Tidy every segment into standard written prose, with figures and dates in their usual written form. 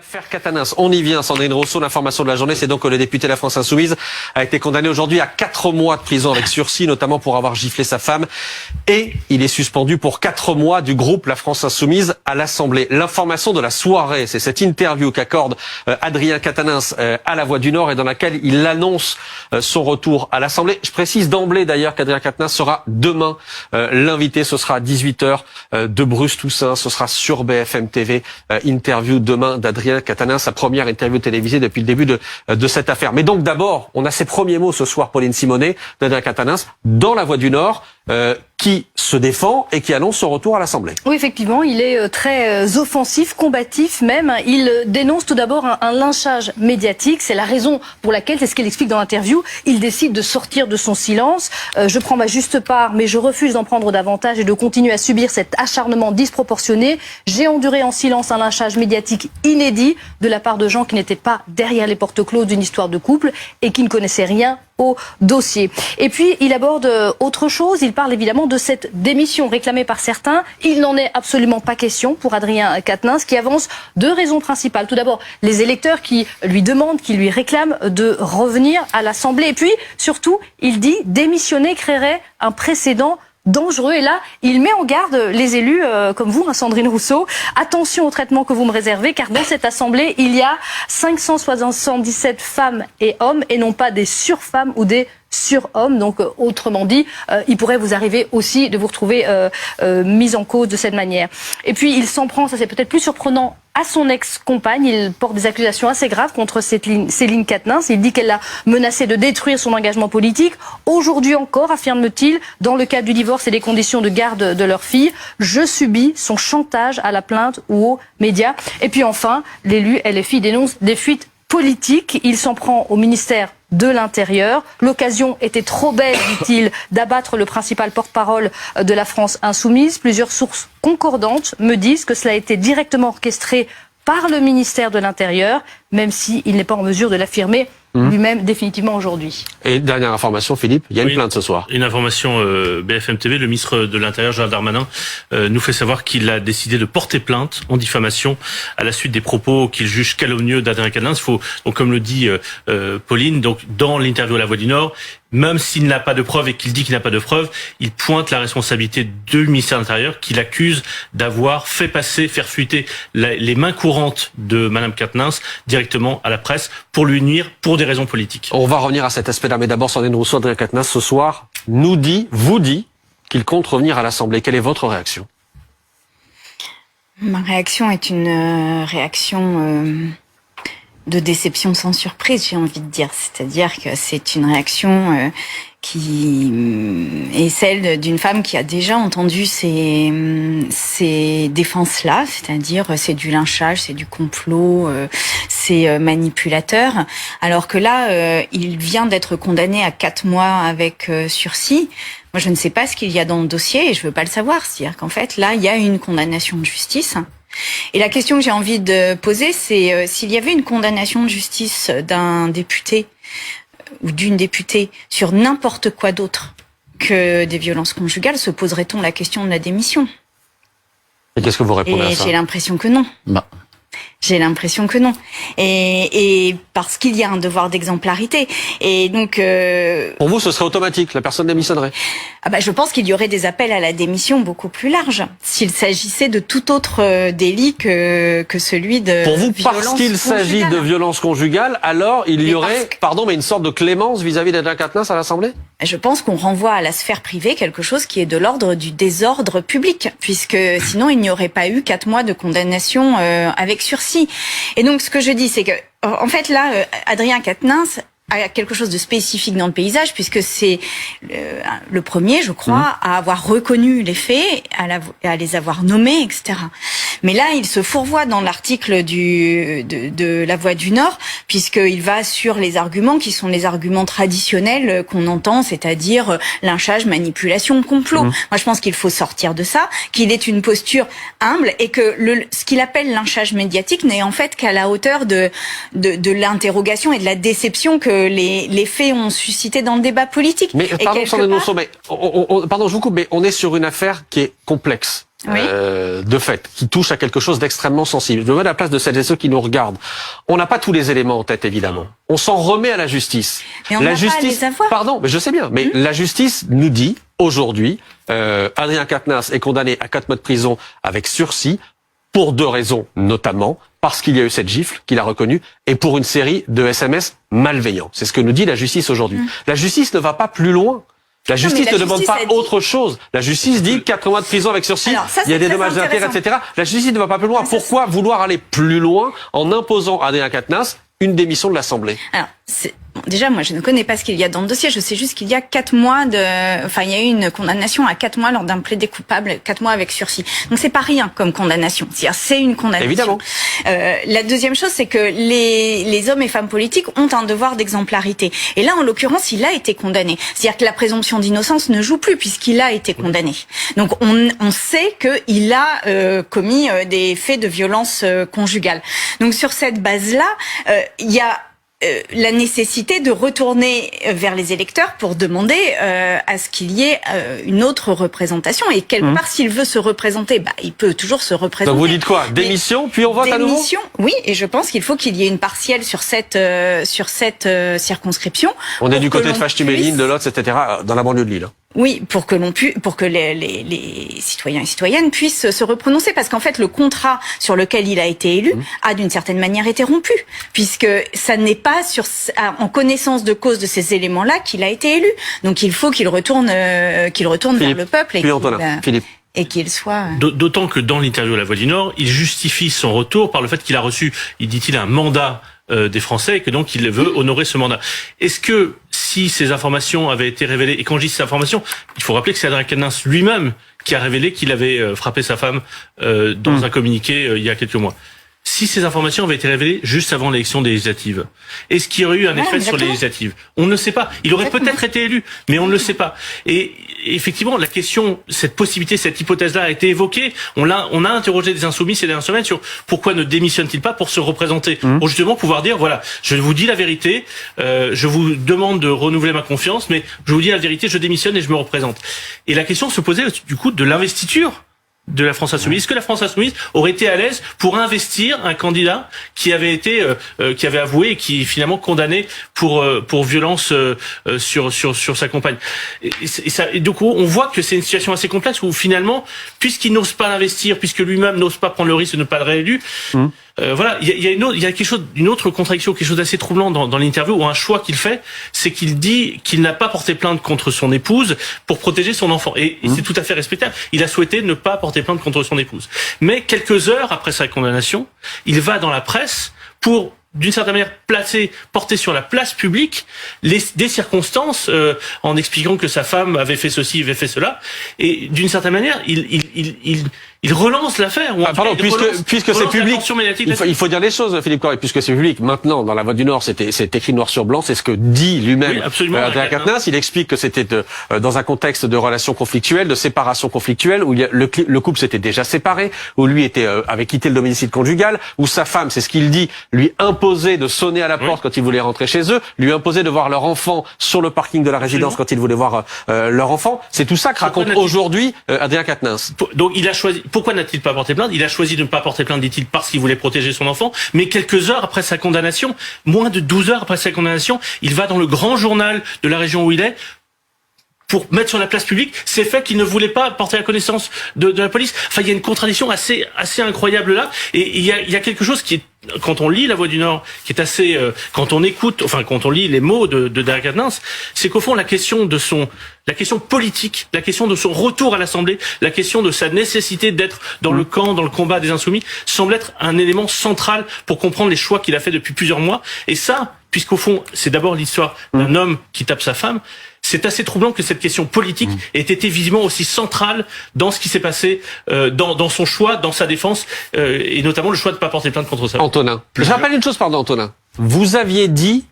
L'affaire Catanins, on y vient, Sandrine Rousseau. L'information de la journée, c'est donc que le député de la France Insoumise a été condamné aujourd'hui à 4 mois de prison avec sursis, notamment pour avoir giflé sa femme. Et il est suspendu pour 4 mois du groupe La France Insoumise à l'Assemblée. L'information de la soirée, c'est cette interview qu'accorde Adrien Catanins à La Voix du Nord et dans laquelle il annonce son retour à l'Assemblée. Je précise d'emblée d'ailleurs qu'Adrien Catanins sera demain l'invité. Ce sera à 18h de Bruce Toussaint. Ce sera sur BFM TV. Interview demain d'Adrien Catanins, sa première interview télévisée depuis le début de cette affaire. Mais donc d'abord, on a ses premiers mots ce soir, Pauline Simonet, d'Adrien Catanins, dans La Voix du Nord, qui se défend et qui annonce son retour à l'Assemblée. Oui, effectivement, il est très offensif, combatif même. Il dénonce tout d'abord un lynchage médiatique. C'est la raison pour laquelle, c'est ce qu'il explique dans l'interview, il décide de sortir de son silence. Je prends ma juste part, mais je refuse d'en prendre davantage et de continuer à subir cet acharnement disproportionné. J'ai enduré en silence un lynchage médiatique inédit de la part de gens qui n'étaient pas derrière les portes closes d'une histoire de couple et qui ne connaissaient rien au dossier. Et puis, il aborde autre chose. Il parle évidemment de cette démission réclamée par certains. Il n'en est absolument pas question pour Adrien Catanins, qui avance 2 raisons principales. Tout d'abord, les électeurs qui lui demandent, qui lui réclament de revenir à l'Assemblée. Et puis, surtout, il dit démissionner créerait un précédent dangereux. Et là, il met en garde les élus comme vous, Sandrine Rousseau. Attention au traitement que vous me réservez, car dans cette assemblée, il y a 577 femmes et hommes, et non pas des surfemmes ou des surhommes. Donc, autrement dit, il pourrait vous arriver aussi de vous retrouver mis en cause de cette manière. Et puis, il s'en prend, ça c'est peut-être plus surprenant, à son ex-compagne. Il porte des accusations assez graves contre Céline Catanins. Il dit qu'elle l'a menacé de détruire son engagement politique. Aujourd'hui encore, affirme-t-il, dans le cadre du divorce et des conditions de garde de leur fille, je subis son chantage à la plainte ou aux médias. Et puis enfin, l'élu LFI dénonce des fuites politiques. Il s'en prend au ministère de l'Intérieur. L'occasion était trop belle, dit-il, d'abattre le principal porte-parole de la France Insoumise. Plusieurs sources concordantes me disent que cela a été directement orchestré par le ministère de l'Intérieur, même s'il n'est pas en mesure de l'affirmer lui-même définitivement aujourd'hui. Et dernière information, Philippe, il y a une plainte ce soir. Une information BFM TV, le ministre de l'Intérieur, Gérald Darmanin, nous fait savoir qu'il a décidé de porter plainte en diffamation à la suite des propos qu'il juge calomnieux d'Adrien Catanins. Il faut, donc, comme le dit Pauline, donc dans l'interview à La Voix du Nord, même s'il n'a pas de preuves et qu'il dit qu'il n'a pas de preuves, il pointe la responsabilité du ministère de l'Intérieur qu'il accuse d'avoir fait passer, faire fuiter les mains courantes de Madame Catanins directement à la presse pour lui nuire pour des raisons politiques. On va revenir à cet aspect-là, mais d'abord, Sandrine Rousseau, Adrien Catanins, ce soir, vous dit qu'il compte revenir à l'Assemblée. Quelle est votre réaction? Ma réaction est une réaction de déception sans surprise, j'ai envie de dire. C'est-à-dire que c'est une réaction qui est celle d'une femme qui a déjà entendu ces défenses-là, c'est-à-dire c'est du lynchage, c'est du complot, c'est manipulateur, alors que là, il vient d'être condamné à 4 mois avec sursis. Moi, je ne sais pas ce qu'il y a dans le dossier et je veux pas le savoir. C'est-à-dire qu'en fait, là, il y a une condamnation de justice. Et la question que j'ai envie de poser, c'est s'il y avait une condamnation de justice d'un député ou d'une députée sur n'importe quoi d'autre que des violences conjugales, se poserait-on la question de la démission? Et qu'est-ce que vous répondez à ça? J'ai l'impression que non. J'ai l'impression que non. Et parce qu'il y a un devoir d'exemplarité. Et donc... Pour vous, ce serait automatique, la personne démissionnerait? Je pense qu'il y aurait des appels à la démission beaucoup plus larges, s'il s'agissait de tout autre délit que celui de Pour vous, violence parce qu'il s'agit de violence conjugale, alors il y aurait, une sorte de clémence vis-à-vis d'Adrien Catanins à l'Assemblée? Je pense qu'on renvoie à la sphère privée quelque chose qui est de l'ordre du désordre public, puisque sinon il n'y aurait pas eu 4 mois de condamnation avec sursis. Et donc ce que je dis, c'est que en fait là, Adrien Catanins a quelque chose de spécifique dans le paysage, puisque c'est le premier, je crois, à avoir reconnu les faits, à les avoir nommés, etc. Mais là, il se fourvoie dans l'article de La Voix du Nord, puisqu'il va sur les arguments qui sont les arguments traditionnels qu'on entend, c'est-à-dire lynchage, manipulation, complot. Moi, je pense qu'il faut sortir de ça, qu'il ait une posture humble et que ce qu'il appelle lynchage médiatique n'est en fait qu'à la hauteur de l'interrogation et de la déception que les faits ont suscité dans le débat politique. Mais pardon, Sandrine Rousseau, mais pardon, je vous coupe, mais on est sur une affaire qui est complexe. de fait, qui touche à quelque chose d'extrêmement sensible. Je me mets à la place de celles et ceux qui nous regardent. On n'a pas tous les éléments en tête, évidemment. On s'en remet à la justice. Mais on n'a pas à les avoir. Pardon, mais je sais bien, mais la justice nous dit, aujourd'hui, Adrien Quatennens est condamné à 4 mois de prison avec sursis, pour 2 raisons, notamment parce qu'il y a eu cette gifle qu'il a reconnue et pour une série de SMS malveillants. C'est ce que nous dit la justice aujourd'hui. La justice ne va pas plus loin. La justice ne demande pas autre chose. La justice dit 4 mois de prison avec sursis, Alors, ça, il y a des dommages d'intérêt, etc. La justice ne va pas plus loin. Pourquoi vouloir aller plus loin en imposant à Adrien Quatennens une démission de l'Assemblée? Alors, déjà, moi, je ne connais pas ce qu'il y a dans le dossier. Je sais juste qu'il y a 4 mois il y a eu une condamnation à 4 mois lors d'un plaidé coupable, 4 mois avec sursis. Donc, c'est pas rien comme condamnation. C'est une condamnation. Évidemment. La deuxième chose, c'est que les hommes et femmes politiques ont un devoir d'exemplarité. Et là, en l'occurrence, il a été condamné. C'est-à-dire que la présomption d'innocence ne joue plus puisqu'il a été condamné. Donc, on sait qu'il a commis des faits de violence conjugale. Donc, sur cette base-là, il y a la nécessité de retourner vers les électeurs pour demander à ce qu'il y ait une autre représentation. Et quelque part, s'il veut se représenter, il peut toujours se représenter. Donc vous dites quoi? Démission, puis on vote à nouveau? Démission, oui. Et je pense qu'il faut qu'il y ait une partielle sur cette circonscription. On est du côté de Fâche-Tuméline, de Lotz, etc., dans la banlieue de Lille. Oui, pour que les citoyens et citoyennes puissent se reprononcer, parce qu'en fait le contrat sur lequel il a été élu a d'une certaine manière été rompu, puisque ça n'est pas en connaissance de cause de ces éléments-là qu'il a été élu. Donc il faut qu'il retourne vers le peuple et qu'il soit... D'autant que dans l'interview à La Voix du Nord, il justifie son retour par le fait qu'il a reçu, dit-il, un mandat des Français et que donc il veut honorer ce mandat. Est-ce que si ces informations avaient été révélées, et quand je dis ces informations, il faut rappeler que c'est Adrien Quatennens lui-même qui a révélé qu'il avait frappé sa femme dans un communiqué il y a quelques mois. Si ces informations avaient été révélées juste avant l'élection des législatives, est-ce qu'il y aurait eu un effet sur les législatives? On ne le sait pas. Il aurait peut-être été élu, mais on ne le sait pas. Et effectivement, la question, cette possibilité, cette hypothèse-là a été évoquée. On a interrogé des insoumis ces dernières semaines sur pourquoi ne démissionne-t-il pas pour se représenter, pour justement pouvoir dire, voilà, je vous dis la vérité, je vous demande de renouveler ma confiance, mais je vous dis la vérité, je démissionne et je me représente. Et la question se posait du coup de l'investiture de la France Insoumise. Est-ce que la France Insoumise aurait été à l'aise pour investir un candidat qui avait été, qui avait avoué et qui est finalement condamné pour violence sur sa compagne. Et donc on voit que c'est une situation assez complexe où finalement, puisqu'il n'ose pas l'investir, puisque lui-même n'ose pas prendre le risque de ne pas être réélu. Voilà, il y a quelque chose, une autre contradiction, quelque chose d'assez troublant dans l'interview, ou un choix qu'il fait, c'est qu'il dit qu'il n'a pas porté plainte contre son épouse pour protéger son enfant. Et c'est tout à fait respectable. Il a souhaité ne pas porter plainte contre son épouse. Mais quelques heures après sa condamnation, il va dans la presse pour, d'une certaine manière, porter sur la place publique des circonstances en expliquant que sa femme avait fait ceci, avait fait cela. Et d'une certaine manière, il relance l'affaire. Pardon, puisque c'est public, il faut dire les choses, Philippe Corrier, puisque c'est public. Maintenant, dans La Voix du Nord, c'est écrit noir sur blanc, c'est ce que dit lui-même Adrien Quatennens. Il explique que c'était dans un contexte de relations conflictuelles, de séparation conflictuelle, où le couple s'était déjà séparé, où lui avait quitté le domicile conjugal, où sa femme, c'est ce qu'il dit, lui imposait de sonner à la porte quand ils voulaient rentrer chez eux, lui imposait de voir leur enfant sur le parking de la résidence quand ils voulaient voir leur enfant. C'est tout ça que raconte aujourd'hui Adrien Quatennens. Donc il a choisi. Pourquoi n'a-t-il pas porté plainte? Il a choisi de ne pas porter plainte, dit-il, parce qu'il voulait protéger son enfant. Mais quelques heures après sa condamnation, moins de 12 heures après sa condamnation, il va dans le grand journal de la région où il est pour mettre sur la place publique ces faits qu'il ne voulait pas porter à connaissance de la police. Enfin, il y a une contradiction assez incroyable là. Et il y a quelque chose qui est, quand on lit La Voix du Nord, qui est assez, quand on lit les mots de Adrien Quatennens, c'est qu'au fond, la question politique, la question de son retour à l'Assemblée, la question de sa nécessité d'être dans le combat des Insoumis, semble être un élément central pour comprendre les choix qu'il a fait depuis plusieurs mois. Et ça, puisqu'au fond, c'est d'abord l'histoire d'un homme qui tape sa femme, c'est assez troublant que cette question politique ait été visiblement aussi centrale dans ce qui s'est passé, dans son choix, dans sa défense, et notamment le choix de ne pas porter plainte contre sa femme. Antonin. Je rappelle une chose, pardon, Antonin. Vous aviez dit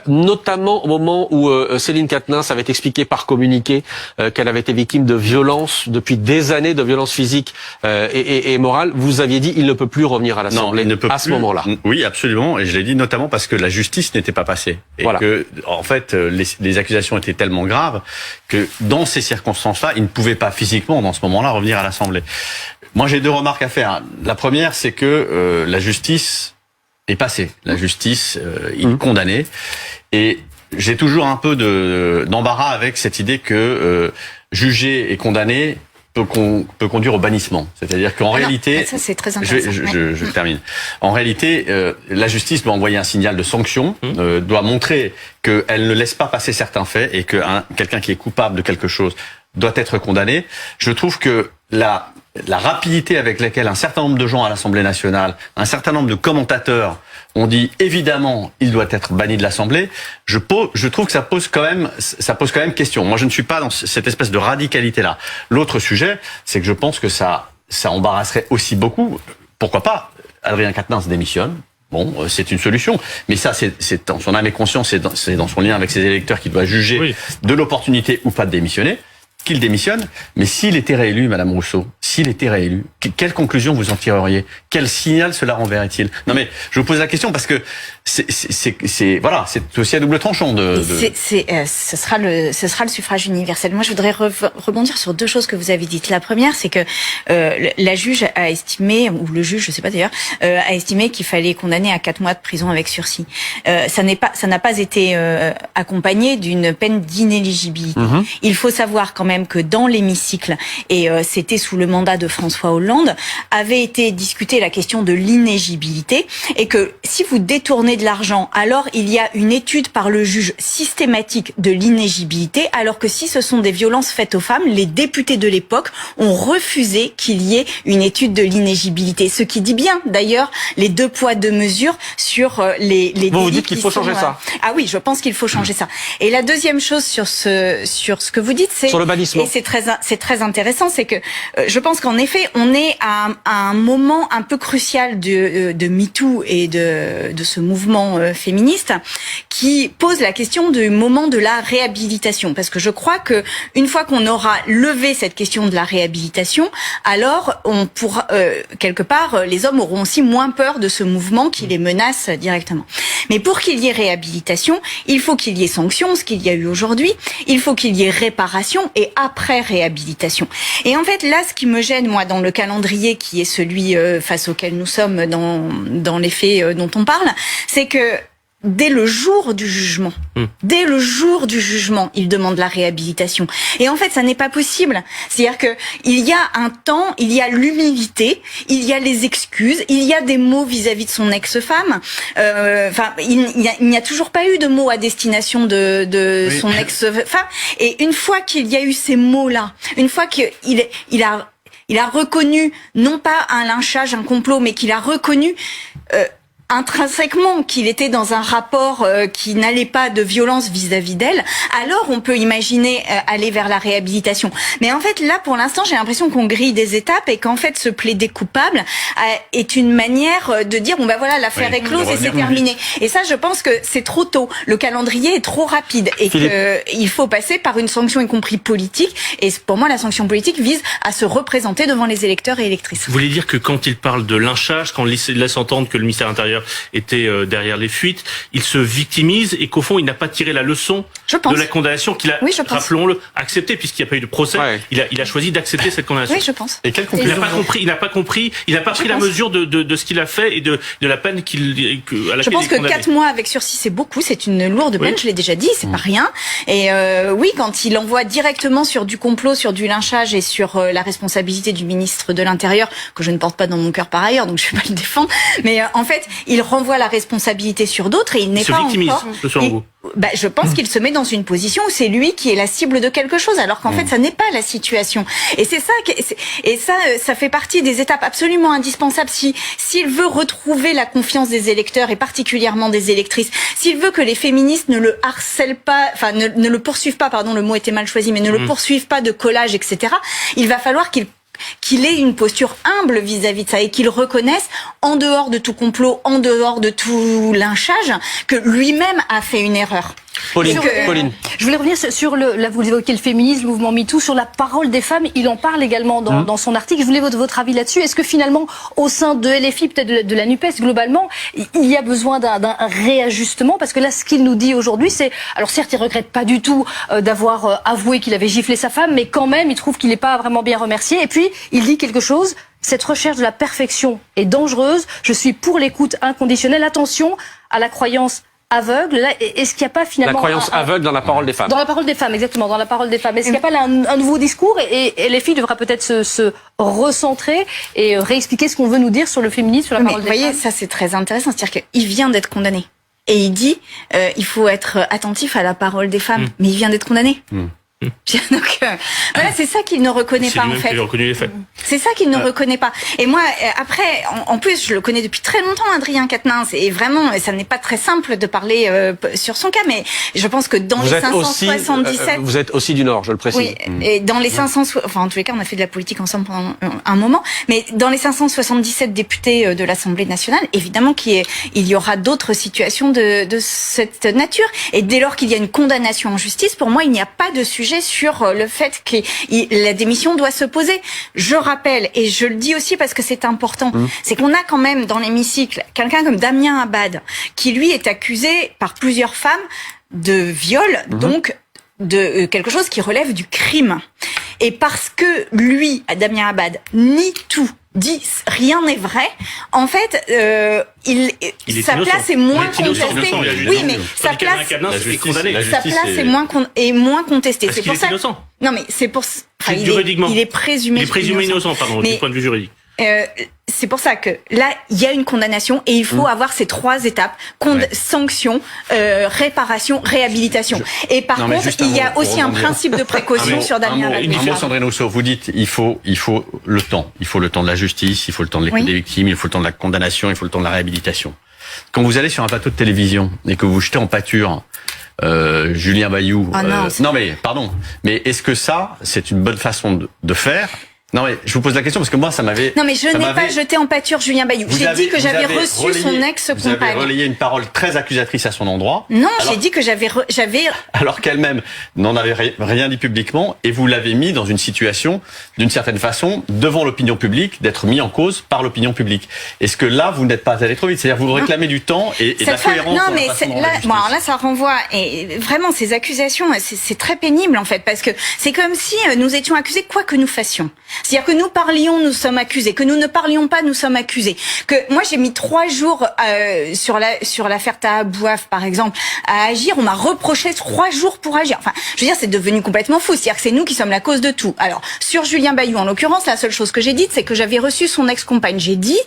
notamment au moment où Céline Quatennens avait expliqué par communiqué qu'elle avait été victime de violences depuis des années, de violences physiques et morales. Vous aviez dit il ne peut plus revenir à l'Assemblée à ce moment-là. Oui, absolument. Et je l'ai dit notamment parce que la justice n'était pas passée. Et que, en fait, les accusations étaient tellement graves que dans ces circonstances-là, il ne pouvait pas physiquement, dans ce moment-là, revenir à l'Assemblée. Moi, j'ai 2 remarques à faire. La première, c'est que la justice est passée. La justice, il est condamné. Et j'ai toujours un peu d'embarras avec cette idée que juger et condamner peut conduire au bannissement. C'est-à-dire qu'en réalité, ça c'est très intéressant. Je termine. En réalité, la justice doit envoyer un signal de sanction, doit montrer qu'elle ne laisse pas passer certains faits et que quelqu'un qui est coupable de quelque chose doit être condamné. Je trouve que la rapidité avec laquelle un certain nombre de gens à l'Assemblée nationale, un certain nombre de commentateurs ont dit évidemment il doit être banni de l'Assemblée, je trouve que ça pose quand même question. Moi je ne suis pas dans cette espèce de radicalité là. L'autre sujet, c'est que je pense que ça embarrasserait aussi beaucoup. Pourquoi pas Adrien Quatennens démissionne. Bon, c'est une solution, mais ça, c'est dans son âme et conscience, c'est dans son lien avec ses électeurs qui doit juger de l'opportunité ou pas de démissionner. Qu'il démissionne, mais s'il était réélu, Madame Rousseau, s'il était réélu, quelle conclusion vous en tireriez? Quel signal cela renverrait-il? Non mais je vous pose la question parce que c'est aussi à double tranchant ce sera le suffrage universel. Moi, je voudrais rebondir sur 2 choses que vous avez dites. La première, c'est que la juge a estimé, ou le juge, je sais pas d'ailleurs, a estimé qu'il fallait condamner à 4 mois de prison avec sursis. Ça n'a pas été accompagné d'une peine d'inéligibilité. Il faut savoir quand même que dans l'hémicycle, et c'était sous le mandat de François Hollande, avait été discutée la question de l'inéligibilité, et que si vous détournez de l'argent, alors il y a une étude par le juge systématique de l'inéligibilité, alors que si ce sont des violences faites aux femmes, les députés de l'époque ont refusé qu'il y ait une étude de l'inéligibilité. Ce qui dit bien, d'ailleurs, les 2 poids 2 mesures sur les vous dites qu'il faut changer ça. Ah oui, je pense qu'il faut changer ça. Et la deuxième chose sur ce que vous dites, c'est sur le bannissement. Et c'est très intéressant, c'est que je pense qu'en effet, on est à un moment un peu crucial de MeToo et de ce mouvement féministe qui pose la question du moment de la réhabilitation. Parce que je crois que une fois qu'on aura levé cette question de la réhabilitation, alors on pourra, quelque part, les hommes auront aussi moins peur de ce mouvement qui les menace directement. Mais pour qu'il y ait réhabilitation, il faut qu'il y ait sanction, ce qu'il y a eu aujourd'hui. Il faut qu'il y ait réparation et après réhabilitation. Et en fait, là, ce qui me gêne, moi, dans le calendrier qui est celui face auquel nous sommes dans les faits dont on parle, c'est que dès le jour du jugement, il demande la réhabilitation. Et en fait, ça n'est pas possible. C'est-à-dire que il y a un temps, il y a l'humilité, il y a les excuses, il y a des mots vis-à-vis de son ex-femme. Il n'y a toujours pas eu de mots à destination de son ex-femme. Et une fois qu'il y a eu ces mots-là, une fois qu'il a reconnu non pas un lynchage, un complot, mais qu'il a reconnu intrinsèquement qu'il était dans un rapport qui n'allait pas de violence vis-à-vis d'elle, alors on peut imaginer aller vers la réhabilitation. Mais en fait, là, pour l'instant, j'ai l'impression qu'on grille des étapes et qu'en fait, se plaider coupable est une manière de dire, bon ben voilà, l'affaire est close et c'est terminé. Et ça, je pense que c'est trop tôt. Le calendrier est trop rapide et qu'il faut passer par une sanction, y compris politique. Et pour moi, la sanction politique vise à se représenter devant les électeurs et électrices. Vous voulez dire que quand il parle de lynchage, quand il laisse entendre que le ministère de l'Intérieur était derrière les fuites, il se victimise et qu'au fond il n'a pas tiré la leçon de la condamnation qu'il a, rappelons-le, acceptée puisqu'il n'y a pas eu de procès. Il a choisi d'accepter cette condamnation. Oui, je pense. Et quelle conclusion? Il n'a pas compris, pris la mesure de ce qu'il a fait et de la peine à laquelle il est condamné. Je pense que 4 mois avec sursis c'est beaucoup, c'est une lourde peine, je l'ai déjà dit, c'est pas rien. Et oui, quand il envoie directement sur du complot, sur du lynchage et sur la responsabilité du ministre de l'Intérieur, que je ne porte pas dans mon cœur par ailleurs, donc je ne vais pas le défendre, mais en fait, il renvoie la responsabilité sur d'autres et il n'est pas encore... selon vous. Je pense qu'il se met dans une position où c'est lui qui est la cible de quelque chose, alors qu'en fait, ça n'est pas la situation. Et c'est ça, ça fait partie des étapes absolument indispensables s'il veut retrouver la confiance des électeurs et particulièrement des électrices, s'il veut que les féministes ne le harcèlent pas, enfin ne le poursuivent pas, pardon, le mot était mal choisi, mais ne le poursuivent pas de collage, etc. Il va falloir qu'il qu'il ait une posture humble vis-à-vis de ça et qu'il reconnaisse, en dehors de tout complot, en dehors de tout lynchage, que lui-même a fait une erreur. Pauline, je voulais revenir sur là vous évoquez le féminisme, le mouvement MeToo, sur la parole des femmes. Il en parle également dans son article. Je voulais votre avis là-dessus. Est-ce que finalement, au sein de LFI, peut-être de la NUPES globalement, il y a besoin d'un réajustement? Parce que là, ce qu'il nous dit aujourd'hui, c'est, alors certes, il regrette pas du tout d'avoir avoué qu'il avait giflé sa femme, mais quand même, il trouve qu'il n'est pas vraiment bien remercié. Et puis, il dit quelque chose. Cette recherche de la perfection est dangereuse. Je suis pour l'écoute inconditionnelle. Attention à la croyance aveugle. Là, est-ce qu'il n'y a pas finalement... La croyance aveugle dans la parole des femmes. Dans la parole des femmes, exactement, dans la parole des femmes. Est-ce qu'il n'y a pas là un nouveau discours et les filles devraient peut-être se recentrer et réexpliquer ce qu'on veut nous dire sur le féminisme, sur la parole des femmes? Vous voyez, ça c'est très intéressant, c'est-à-dire qu'il vient d'être condamné. Et il dit, il faut être attentif à la parole des femmes. Mais il vient d'être condamné. Donc voilà, c'est ça qu'il ne reconnaît pas en fait. C'est ça qu'il ne reconnaît pas. Et moi, après, en plus, je le connais depuis très longtemps, Adrien Quatennens, et vraiment, ça n'est pas très simple de parler sur son cas, mais je pense que dans les 577, vous êtes aussi du Nord, je le précise. Oui, et dans les 500, enfin en tous les cas, on a fait de la politique ensemble pendant un moment, mais dans les 577 députés de l'Assemblée nationale, évidemment il y aura d'autres situations de cette nature. Et dès lors qu'il y a une condamnation en justice, pour moi, il n'y a pas de sujet sur le fait que la démission doit se poser. Je rappelle, et je le dis aussi parce que c'est important, c'est qu'on a quand même dans l'hémicycle quelqu'un comme Damien Abad, qui lui est accusé par plusieurs femmes de viol, donc de quelque chose qui relève du crime. Et parce que lui, Damien Abad, nie tout, dit rien n'est vrai, en fait, sa place est moins contestée. Oui, mais sa place est moins contestée. C'est pour ça. Non, mais c'est pour. Enfin, il est présumé innocent, pardon, du point de vue juridique. C'est pour ça que là, il y a une condamnation et il faut avoir ces 3 étapes sanction, réparation, réhabilitation. Et par contre, il y a aussi un principe de précaution sur Damien Abad. Un mot, Sandrine Rousseau, vous dites il faut le temps. Il faut le temps de la justice, il faut le temps de l'écoute des victimes, il faut le temps de la condamnation, il faut le temps de la réhabilitation. Quand vous allez sur un plateau de télévision et que vous jetez en pâture Julien Bayou, non mais pardon, mais est-ce que ça c'est une bonne façon de faire? Non mais je vous pose la question parce que moi ça m'avait... Non mais je n'ai pas jeté en pâture Julien Bayou. J'ai dit que j'avais reçu son ex-compagne. Vous avez relayé une parole très accusatrice à son endroit. Non, j'ai dit que j'avais... Alors qu'elle-même n'en avait rien dit publiquement et vous l'avez mis dans une situation, d'une certaine façon, devant l'opinion publique, d'être mis en cause par l'opinion publique. Est-ce que là vous n'êtes pas allé trop vite? C'est-à-dire vous réclamez du temps et de la cohérence. Non mais là ça renvoie, et vraiment ces accusations, c'est très pénible en fait, parce que c'est comme si nous étions accusés quoi que nous fassions. C'est-à-dire que nous parlions, nous sommes accusés. Que nous ne parlions pas, nous sommes accusés. Que moi, j'ai mis 3 jours sur l'affaire Taha Bouaf, par exemple, à agir. On m'a reproché 3 jours pour agir. Enfin, je veux dire, c'est devenu complètement fou. C'est-à-dire que c'est nous qui sommes la cause de tout. Alors, sur Julien Bayou, en l'occurrence, la seule chose que j'ai dite, c'est que j'avais reçu son ex-compagne. J'ai dit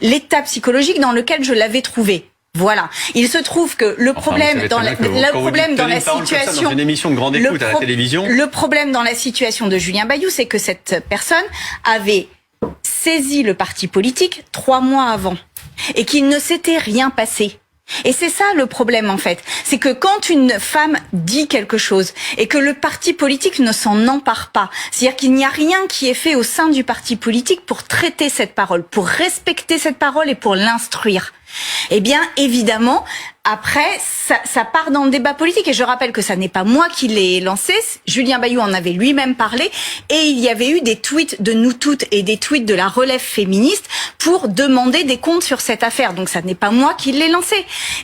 l'état psychologique dans lequel je l'avais trouvé. Voilà. Il se trouve que le problème dans la situation, dans une émission de grande écoute à la télévision, le problème dans la situation de Julien Bayou, c'est que cette personne avait saisi le parti politique 3 mois avant et qu'il ne s'était rien passé. Et c'est ça le problème en fait, c'est que quand une femme dit quelque chose et que le parti politique ne s'en empare pas, c'est-à-dire qu'il n'y a rien qui est fait au sein du parti politique pour traiter cette parole, pour respecter cette parole et pour l'instruire. Eh bien, évidemment, après, ça part dans le débat politique. Et je rappelle que ça n'est pas moi qui l'ai lancé. Julien Bayou en avait lui-même parlé. Et il y avait eu des tweets de nous toutes et des tweets de la relève féministe pour demander des comptes sur cette affaire. Donc, ça n'est pas moi qui l'ai lancé.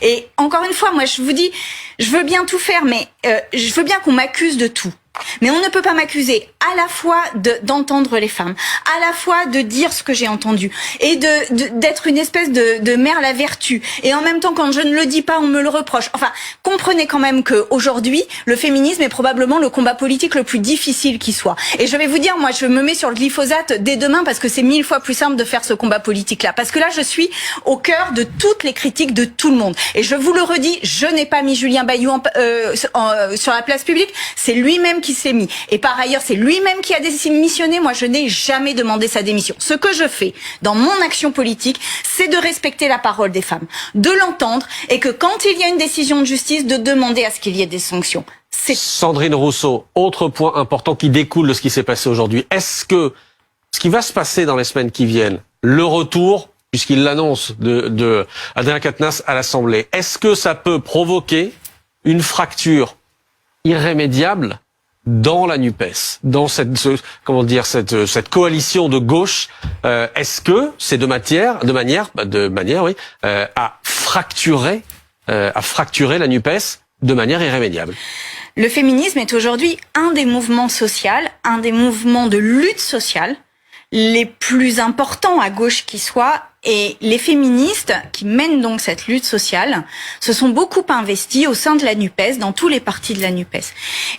Et encore une fois, moi, je vous dis, je veux bien tout faire, mais je veux bien qu'on m'accuse de tout. Mais on ne peut pas m'accuser à la fois d'entendre les femmes, à la fois de dire ce que j'ai entendu et d'être une espèce de mère la vertu. Et en même temps, quand je ne le dis pas, on me le reproche. Enfin, comprenez quand même que aujourd'hui, le féminisme est probablement le combat politique le plus difficile qui soit. Et je vais vous dire, moi, je me mets sur le glyphosate dès demain parce que c'est 1000 fois plus simple de faire ce combat politique-là. Parce que là, je suis au cœur de toutes les critiques de tout le monde. Et je vous le redis, je n'ai pas mis Julien Bayou sur la place publique. C'est lui-même qui s'est mis. Et par ailleurs, c'est lui-même qui a démissionné. Moi, je n'ai jamais demandé sa démission. Ce que je fais dans mon action politique, c'est de respecter la parole des femmes, de l'entendre, et que quand il y a une décision de justice, de demander à ce qu'il y ait des sanctions. Sandrine Rousseau, autre point important qui découle de ce qui s'est passé aujourd'hui. Est-ce que ce qui va se passer dans les semaines qui viennent, le retour, puisqu'il l'annonce, de Adrien Quatennens à l'Assemblée, est-ce que ça peut provoquer une fracture irrémédiable dans la NUPES, dans cette coalition de gauche? Est-ce que c'est de manière, à fracturer la NUPES de manière irrémédiable? Le féminisme est aujourd'hui un des mouvements sociaux, un des mouvements de lutte sociale les plus importants à gauche qui soit. Et les féministes qui mènent donc cette lutte sociale se sont beaucoup investis au sein de la NUPES, dans tous les partis de la NUPES.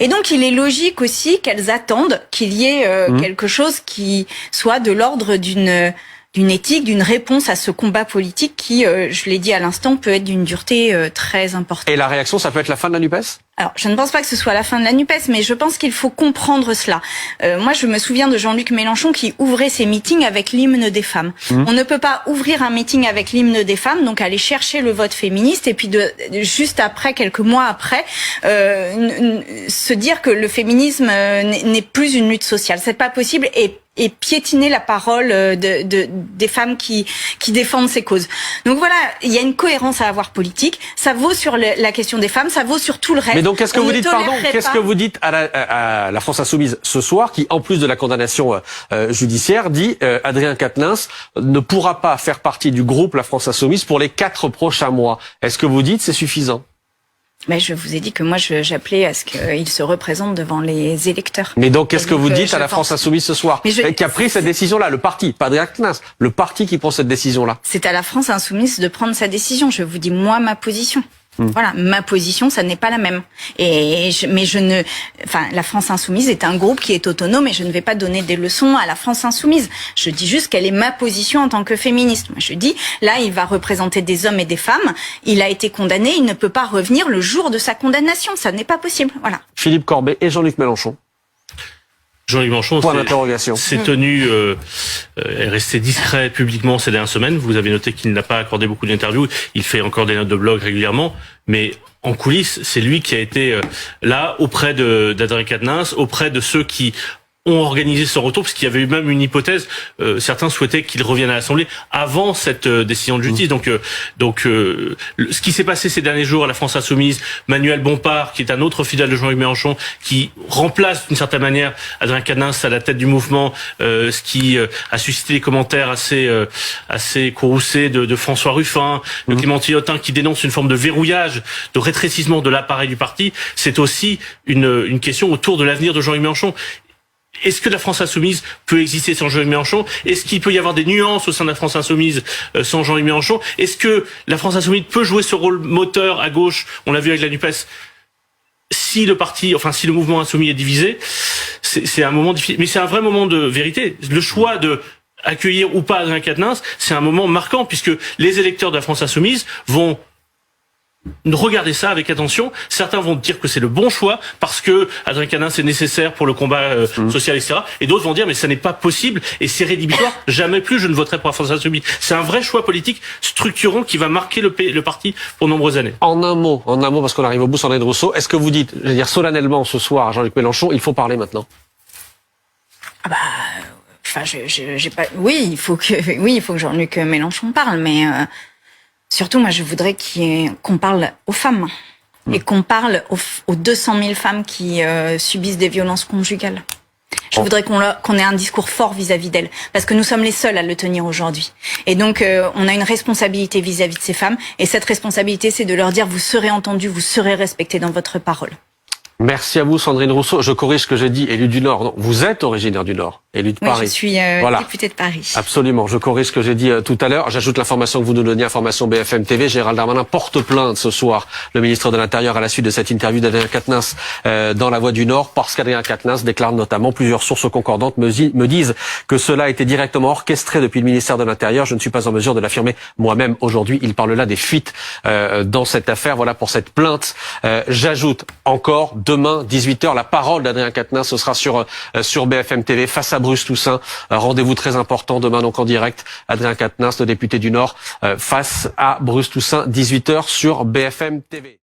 Et donc il est logique aussi qu'elles attendent qu'il y ait quelque chose qui soit de l'ordre d'une éthique, d'une réponse à ce combat politique qui, je l'ai dit à l'instant, peut être d'une dureté très importante. Et la réaction, ça peut être la fin de la NUPES? Alors, je ne pense pas que ce soit la fin de la NUPES, mais je pense qu'il faut comprendre cela. Moi, je me souviens de Jean-Luc Mélenchon qui ouvrait ses meetings avec l'hymne des femmes. On ne peut pas ouvrir un meeting avec l'hymne des femmes, donc aller chercher le vote féministe, et puis juste après, quelques mois après, se dire que le féminisme n'est plus une lutte sociale. C'est pas possible, et piétiner la parole des femmes qui défendent ces causes. Donc voilà, il y a une cohérence à avoir politique. Ça vaut sur la question des femmes, ça vaut sur tout le reste. Mais donc qu'est-ce que vous dites à la France Insoumise ce soir, qui en plus de la condamnation judiciaire dit Adrien Quatennens ne pourra pas faire partie du groupe La France Insoumise pour les 4 prochains mois. Est-ce que vous dites c'est suffisant? Mais je vous ai dit que moi, j'appelais à ce qu'il se représente devant les électeurs. Mais donc, qu'est-ce que vous dites à la France Insoumise ce soir, qui a pris cette décision-là, le parti, pas Adrien Quatennens, le parti qui prend cette décision-là? C'est à la France Insoumise de prendre sa décision. Je vous dis, moi, ma position. Voilà, ma position, ça n'est pas la même. La France Insoumise est un groupe qui est autonome et je ne vais pas donner des leçons à la France Insoumise. Je dis juste quelle est ma position en tant que féministe. Moi, je dis, là, il va représenter des hommes et des femmes. Il a été condamné, il ne peut pas revenir le jour de sa condamnation. Ça n'est pas possible. Voilà. Philippe Corbet et Jean-Luc Mélenchon. Jean-Luc Mélenchon s'est tenu, est resté discret publiquement ces dernières semaines. Vous avez noté qu'il n'a pas accordé beaucoup d'interviews. Il fait encore des notes de blog régulièrement, mais en coulisses, c'est lui qui a été là auprès d'Adrien Quatennens, auprès de ceux qui ont organisé ce retour, parce qu'il y avait eu même une hypothèse. Certains souhaitaient qu'il revienne à l'Assemblée avant cette décision de justice. Donc, ce qui s'est passé ces derniers jours à la France Insoumise, Manuel Bompard, qui est un autre fidèle de Jean-Luc Mélenchon, qui remplace d'une certaine manière Adrien Quatennens à la tête du mouvement, ce qui a suscité des commentaires assez courroucés de François Ruffin, de Clément Tillottin, qui dénonce une forme de verrouillage, de rétrécissement de l'appareil du parti. C'est aussi une question autour de l'avenir de Jean-Luc Mélenchon. Est-ce que la France Insoumise peut exister sans Jean-Luc Mélenchon? Est-ce qu'il peut y avoir des nuances au sein de la France Insoumise sans Jean-Luc Mélenchon? Est-ce que la France Insoumise peut jouer ce rôle moteur à gauche? On l'a vu avec la NUPES. Si le mouvement insoumis est divisé, c'est un moment difficile. Mais c'est un vrai moment de vérité. Le choix de accueillir ou pas Adrien Quatennens, c'est un moment marquant, puisque les électeurs de la France Insoumise vont regarder ça avec attention. Certains vont dire que c'est le bon choix parce que Adrien Quatennens est nécessaire pour le combat social, etc. Et d'autres vont dire mais ça n'est pas possible et c'est rédhibitoire. Jamais plus je ne voterai pour la France Insoumise. C'est un vrai choix politique structurant qui va marquer le parti pour de nombreuses années. En un mot, parce qu'on arrive au bout, Sandrine Rousseau, est-ce que vous dites, je veux dire solennellement ce soir à Jean-Luc Mélenchon, il faut parler maintenant? Oui, il faut que Jean-Luc Mélenchon parle, mais surtout, moi, je voudrais qu'on parle aux femmes et qu'on parle aux 200 000 femmes qui subissent des violences conjugales. Je voudrais qu'on ait un discours fort vis-à-vis d'elles, parce que nous sommes les seuls à le tenir aujourd'hui. Et donc, on a une responsabilité vis-à-vis de ces femmes, et cette responsabilité, c'est de leur dire, vous serez entendus, vous serez respectés dans votre parole. Merci à vous, Sandrine Rousseau. Je corrige ce que j'ai dit, élu du Nord. Non, vous êtes originaire du Nord, élu de Paris. Oui, je suis députée de Paris. Absolument. Je corrige ce que j'ai dit tout à l'heure. J'ajoute l'information que vous nous donniez, information BFM TV. Gérald Darmanin porte plainte ce soir, le ministre de l'Intérieur, à la suite de cette interview d'Adrien Quatennens dans La Voix du Nord, parce qu'Adrien Quatennens déclare notamment, plusieurs sources concordantes me disent que cela a été directement orchestré depuis le ministère de l'Intérieur. Je ne suis pas en mesure de l'affirmer moi-même aujourd'hui. Il parle là des fuites dans cette affaire. Voilà pour cette plainte. J'ajoute encore, demain, 18h, la parole d'Adrien Quatennens, ce sera sur BFM TV face à Bruce Toussaint. Rendez-vous très important demain, donc en direct. Adrien Quatennens, le député du Nord, face à Bruce Toussaint, 18h sur BFM TV.